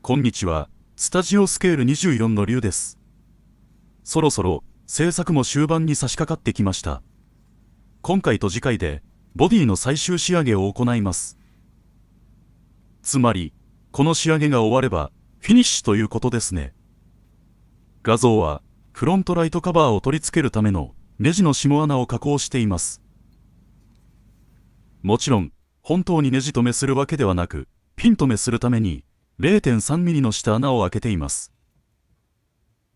こんにちは。スタジオスケール24の龍です。そろそろ制作も終盤に差し掛かってきました。今回と次回でボディの最終仕上げを行います。つまり、この仕上げが終わればフィニッシュということですね。画像はフロントライトカバーを取り付けるためのネジの下穴を加工しています。もちろん、本当にネジ止めするわけではなく、ピン止めするために 0.3 ミリの下穴を開けています。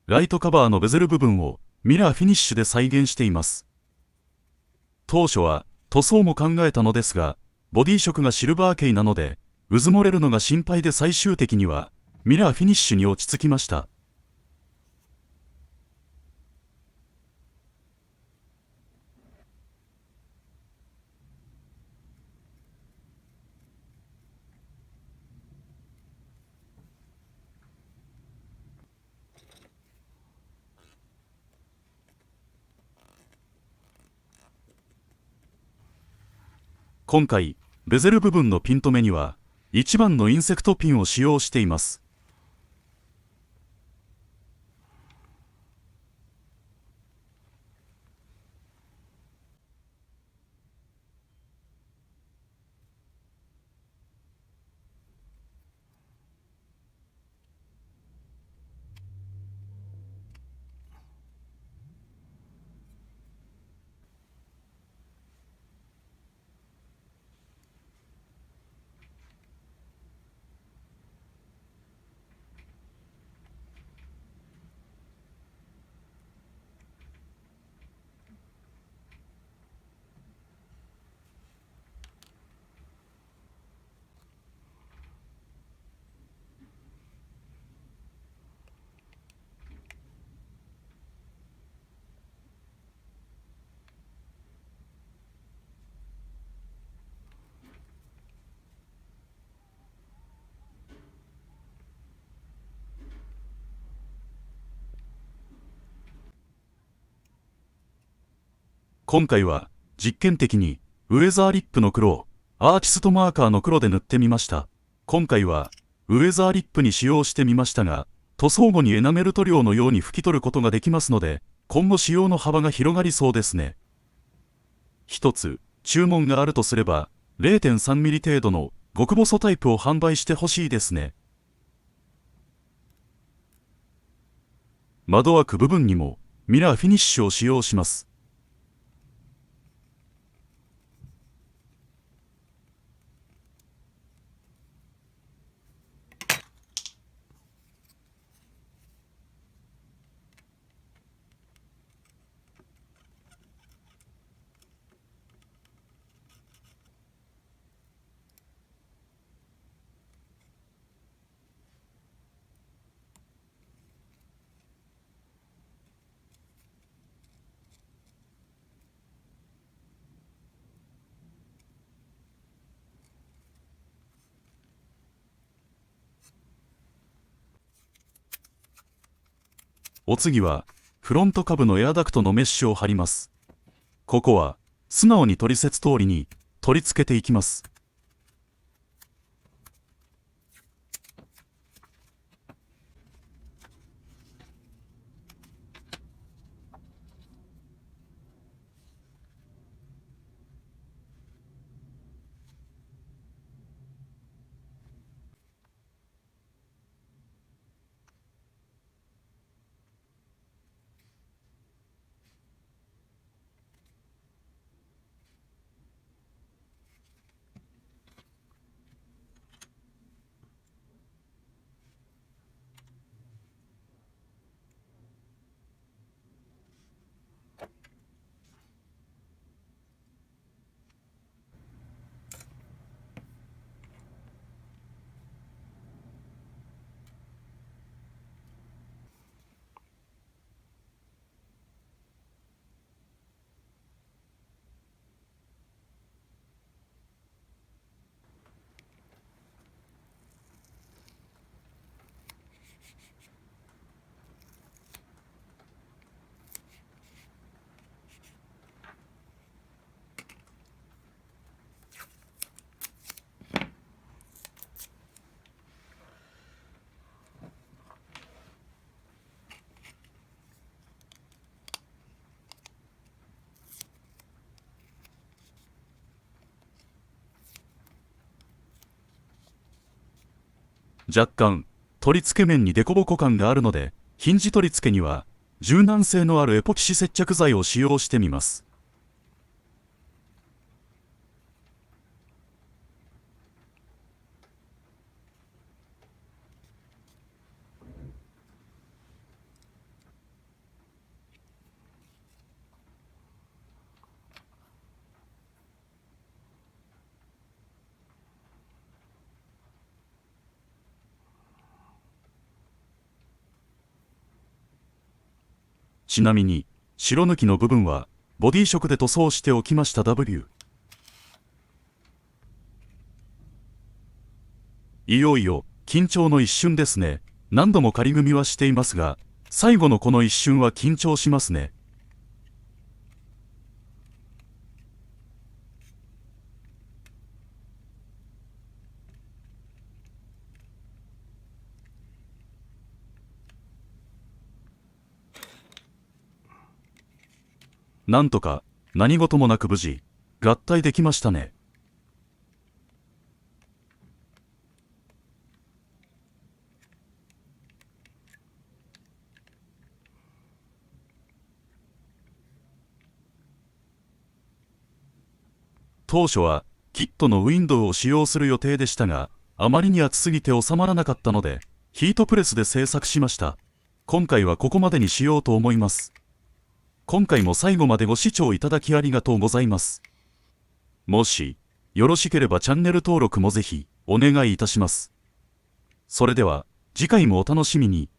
ライトカバーのベゼル部分をミラーフィニッシュで再現しています。当初は塗装も考えたのですが、ボディ色がシルバー系なので、渦漏れるのが心配で最終的にはミラーフィニッシュに落ち着きました。今回、ベゼル部分のピン留めには、1番のインセクトピンを使用しています。今回は実験的にウェザーリップの黒、アーティストマーカーの黒で塗ってみました。今回はウェザーリップに使用してみましたが、塗装後にエナメル塗料のように拭き取ることができますので、今後使用の幅が広がりそうですね。一つ注文があるとすれば、0.3 ミリ程度の極細タイプを販売してほしいですね。窓枠部分にもミラーフィニッシュを使用します。お次はフロント下部のエアダクトのメッシュを貼ります。ここは素直に取説通りに取り付けていきます。若干、取り付け面に凸凹感があるので、ヒンジ取り付けには、柔軟性のあるエポキシ接着剤を使用してみます。ちなみに、白抜きの部分は、ボディ色で塗装しておきました。 W。 いよいよ、緊張の一瞬ですね。何度も仮組みはしていますが、最後のこの一瞬は緊張しますね。なんとか、何事もなく無事、合体できましたね。当初は、キットのウィンドウを使用する予定でしたが、あまりに暑すぎて収まらなかったので、ヒートプレスで製作しました。今回はここまでにしようと思います。今回も最後までご視聴いただきありがとうございます。もし、よろしければチャンネル登録もぜひ、お願いいたします。それでは、次回もお楽しみに。